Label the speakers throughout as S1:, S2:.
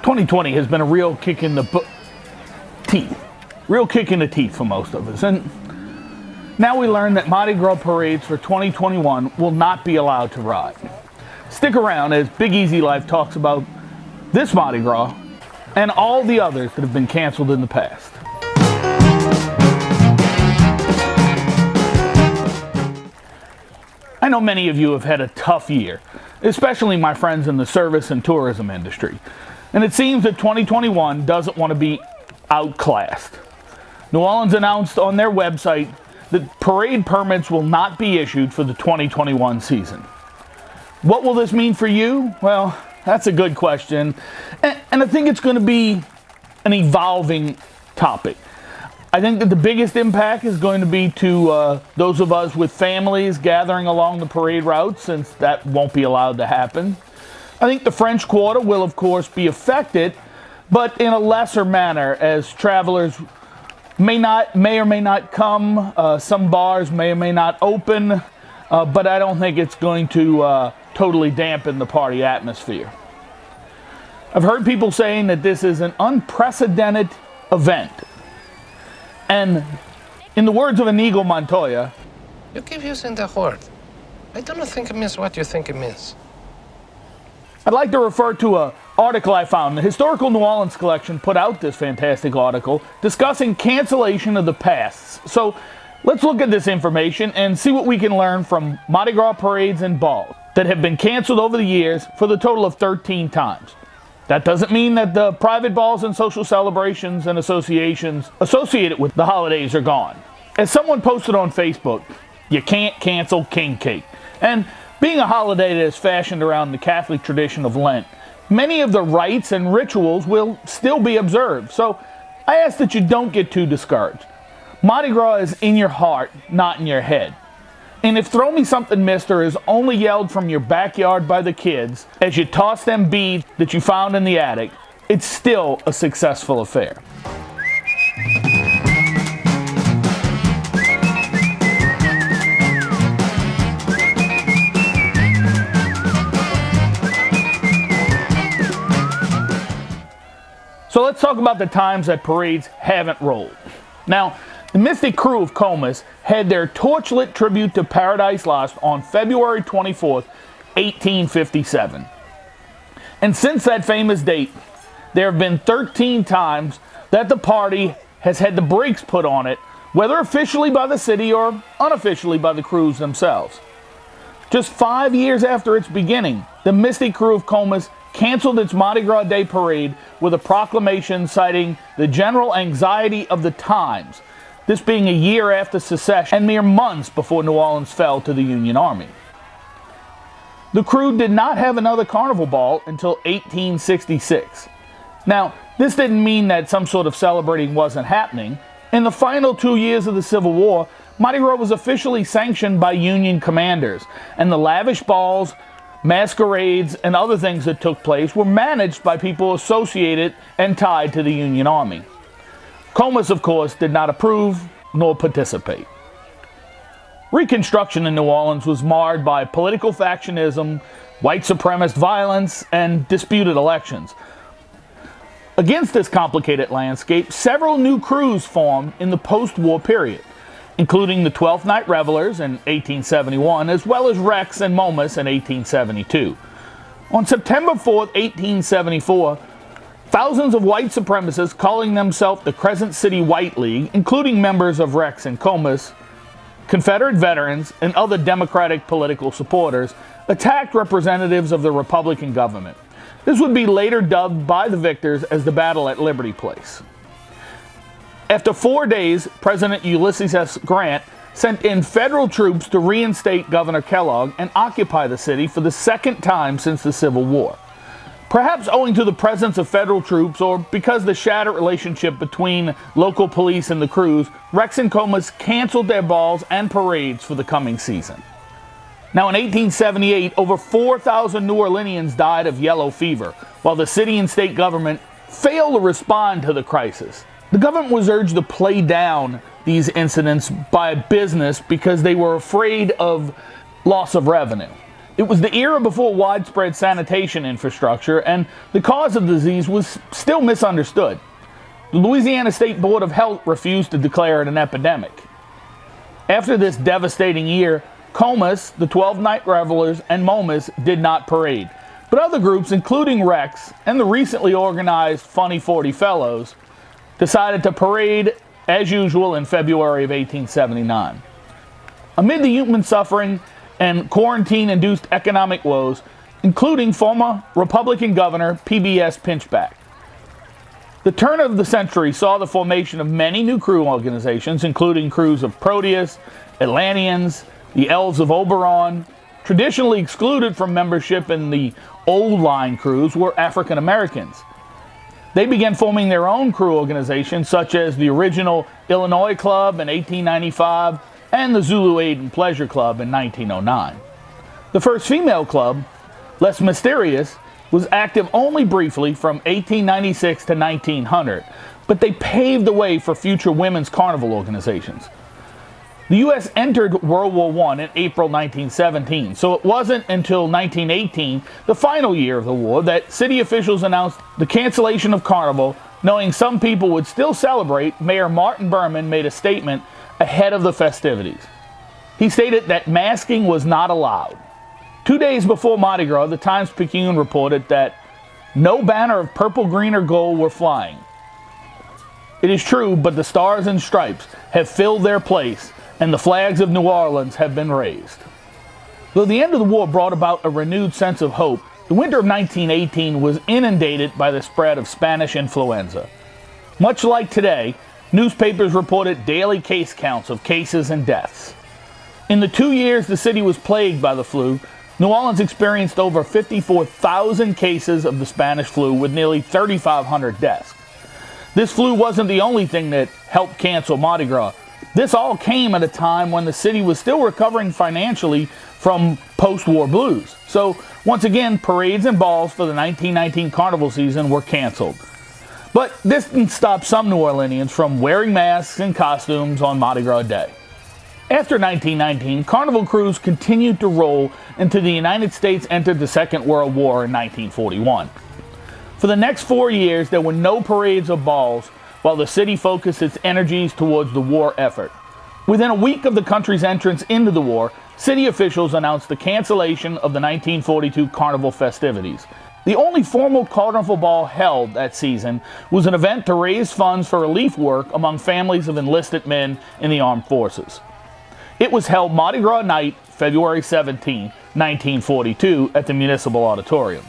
S1: 2020 has been a real kick in the teeth. Real kick in the teeth for most of us. And now we learn that Mardi Gras parades for 2021 will not be allowed to ride. Stick around as Big Easy Life talks about this Mardi Gras and all the others that have been canceled in the past. I know many of you have had a tough year, especially my friends in the service and tourism industry. And it seems that 2021 doesn't want to be outclassed. New Orleans announced on their website that parade permits will not be issued for the 2021 season. What will this mean for you? Well, that's a good question. And I think it's going to be an evolving topic. I think that the biggest impact is going to be to those of us with families gathering along the parade route, since that won't be allowed to happen. I think the French Quarter will, of course, be affected, but in a lesser manner, as travelers may or may not come. Some bars may or may not open, but I don't think it's going to totally dampen the party atmosphere. I've heard people saying that this is an unprecedented event. And in the words of Inigo Montoya,
S2: "You keep using the word. I don't think it means what you think it means."
S1: I'd like to refer to an article I found. The Historical New Orleans Collection put out this fantastic article discussing cancellation of the pasts. So let's look at this information and see what we can learn from Mardi Gras parades and balls that have been canceled over the years for the total of 13 times. That doesn't mean that the private balls and social celebrations and associations associated with the holidays are gone. As someone posted on Facebook, you can't cancel king cake. And being a holiday that is fashioned around the Catholic tradition of Lent, many of the rites and rituals will still be observed. So I ask that you don't get too discouraged. Mardi Gras is in your heart, not in your head. And if "Throw Me Something, Mister" is only yelled from your backyard by the kids as you toss them beads that you found in the attic, it's still a successful affair. So let's talk about the times that parades haven't rolled. Now, the Mystic Crew of Comus had their torchlit tribute to Paradise Lost on February 24th, 1857. And since that famous date, there have been 13 times that the party has had the brakes put on it, whether officially by the city or unofficially by the crews themselves. Just 5 years after its beginning, the Mystic Crew of Comus canceled its Mardi Gras Day parade with a proclamation citing the general anxiety of the times, this being a year after secession and mere months before New Orleans fell to the Union Army. The crew did not have another carnival ball until 1866. Now, this didn't mean that some sort of celebrating wasn't happening. In the final 2 years of the Civil War, Mardi Gras was officially sanctioned by Union commanders, and the lavish balls, masquerades, and other things that took place were managed by people associated and tied to the Union Army. Comus, of course, did not approve nor participate. Reconstruction in New Orleans was marred by political factionism, white supremacist violence, and disputed elections. Against this complicated landscape, several new crews formed in the post-war period, including the 12th Night Revelers in 1871, as well as Rex and Momus in 1872. On September 4th, 1874, thousands of white supremacists calling themselves the Crescent City White League, including members of Rex and Comus, Confederate veterans, and other Democratic political supporters, attacked representatives of the Republican government. This would be later dubbed by the victors as the Battle at Liberty Place. After 4 days, President Ulysses S. Grant sent in federal troops to reinstate Governor Kellogg and occupy the city for the second time since the Civil War. Perhaps owing to the presence of federal troops or because the shattered relationship between local police and the crews, Rex and Comus canceled their balls and parades for the coming season. Now in 1878, over 4,000 New Orleanians died of yellow fever, while the city and state government failed to respond to the crisis. The government was urged to play down these incidents by business because they were afraid of loss of revenue. It was the era before widespread sanitation infrastructure, and the cause of the disease was still misunderstood. The Louisiana State Board of Health refused to declare it an epidemic. After this devastating year, Comus, the 12 Night Revelers, and Momus did not parade. But other groups, including Rex and the recently organized Funny 40 Fellows, decided to parade as usual in February of 1879. Amid the human suffering and quarantine-induced economic woes, including former Republican Governor P.B.S. Pinchback. The turn of the century saw the formation of many new crew organizations, including crews of Proteus, Atlanteans, the Elves of Oberon. Traditionally excluded from membership in the old line crews were African Americans. They began forming their own crew organizations, such as the original Illinois Club in 1895 and the Zulu Aid and Pleasure Club in 1909. The first female club, Les Mysterious, was active only briefly from 1896 to 1900, but they paved the way for future women's carnival organizations. The U.S. entered World War I in April 1917, so it wasn't until 1918, the final year of the war, that city officials announced the cancellation of Carnival. Knowing some people would still celebrate, Mayor Martin Berman made a statement ahead of the festivities. He stated that masking was not allowed. 2 days before Mardi Gras, the Times-Picayune reported that no banner of purple, green, or gold were flying. It is true, but the stars and stripes have filled their place, and the flags of New Orleans have been raised. Though the end of the war brought about a renewed sense of hope, the winter of 1918 was inundated by the spread of Spanish influenza. Much like today, newspapers reported daily case counts of cases and deaths. In the 2 years the city was plagued by the flu, New Orleans experienced over 54,000 cases of the Spanish flu with nearly 3,500 deaths. This flu wasn't the only thing that helped cancel Mardi Gras. This all came at a time when the city was still recovering financially from post-war blues. So, once again, parades and balls for the 1919 carnival season were canceled. But this didn't stop some New Orleanians from wearing masks and costumes on Mardi Gras Day. After 1919, carnival crews continued to roll until the United States entered the Second World War in 1941. For the next 4 years, there were no parades or balls, while the city focused its energies towards the war effort. Within a week of the country's entrance into the war, city officials announced the cancellation of the 1942 carnival festivities. The only formal carnival ball held that season was an event to raise funds for relief work among families of enlisted men in the armed forces. It was held Mardi Gras night, February 17, 1942, at the Municipal Auditorium.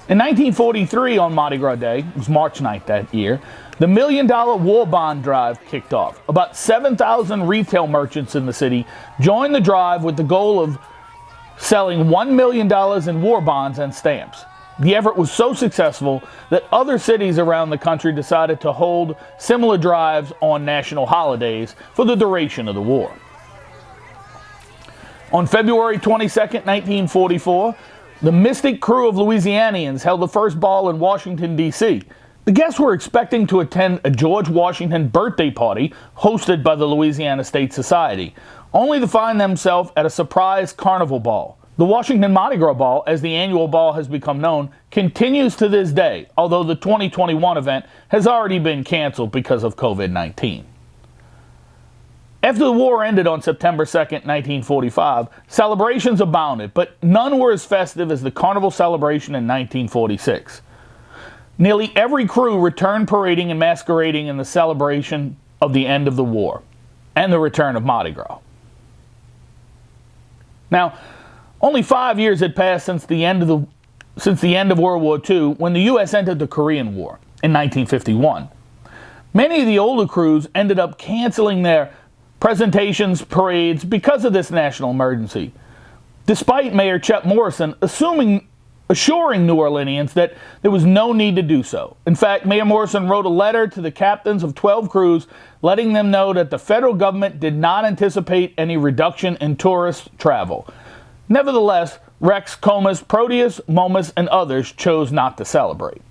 S1: In 1943, on Mardi Gras Day, it was March 9th that year, the $1 Million War Bond Drive kicked off. About 7,000 retail merchants in the city joined the drive with the goal of selling $1 million in war bonds and stamps. The effort was so successful that other cities around the country decided to hold similar drives on national holidays for the duration of the war. On February 22, 1944, the Mystic crew of Louisianians held the first ball in Washington, D.C. The guests were expecting to attend a George Washington birthday party hosted by the Louisiana State Society, only to find themselves at a surprise carnival ball. The Washington Mardi Gras Ball, as the annual ball has become known, continues to this day, although the 2021 event has already been canceled because of COVID-19. After the war ended on September 2, 1945, celebrations abounded, but none were as festive as the carnival celebration in 1946. Nearly every crew returned parading and masquerading in the celebration of the end of the war and the return of Mardi Gras. Now, only 5 years had passed since the end of World War II, when the U.S. entered the Korean War in 1951. Many of the older crews ended up canceling their presentations, parades, because of this national emergency, despite Mayor Chet Morrison assuring New Orleanians that there was no need to do so. In fact, Mayor Morrison wrote a letter to the captains of 12 crews letting them know that the federal government did not anticipate any reduction in tourist travel. Nevertheless, Rex, Comus, Proteus, Momus, and others chose not to celebrate.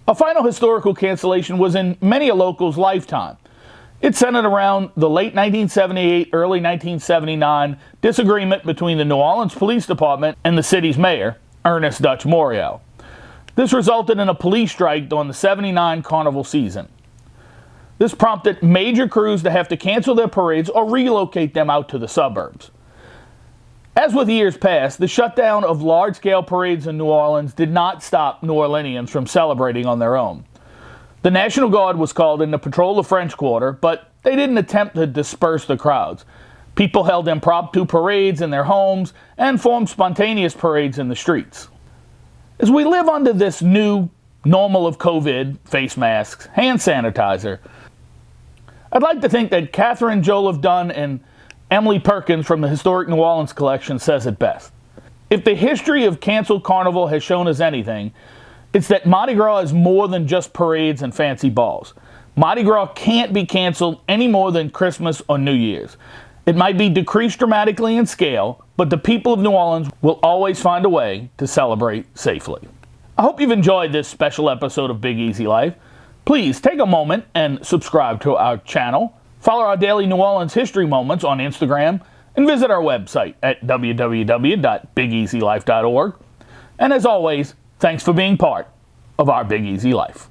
S1: A final historical cancellation was in many a local's lifetime. It centered around the late 1978, early 1979 disagreement between the New Orleans Police Department and the city's mayor, Ernest Dutch Morial. This resulted in a police strike during the '79 carnival season. This prompted major crews to have to cancel their parades or relocate them out to the suburbs. As with years past, the shutdown of large-scale parades in New Orleans did not stop New Orleanians from celebrating on their own. The National Guard was called in to patrol the French Quarter, but they didn't attempt to disperse the crowds. People held impromptu parades in their homes and formed spontaneous parades in the streets. As we live under this new normal of COVID, face masks, hand sanitizer, I'd like to think that Catherine Joliffe Dunn and Emily Perkins from the Historic New Orleans Collection says it best. If the history of canceled carnival has shown us anything, it's that Mardi Gras is more than just parades and fancy balls. Mardi Gras can't be canceled any more than Christmas or New Year's. It might be decreased dramatically in scale, but the people of New Orleans will always find a way to celebrate safely. I hope you've enjoyed this special episode of Big Easy Life. Please take a moment and subscribe to our channel. Follow our daily New Orleans history moments on Instagram and visit our website at www.bigeasylife.org. And as always, thanks for being part of our Big Easy Life.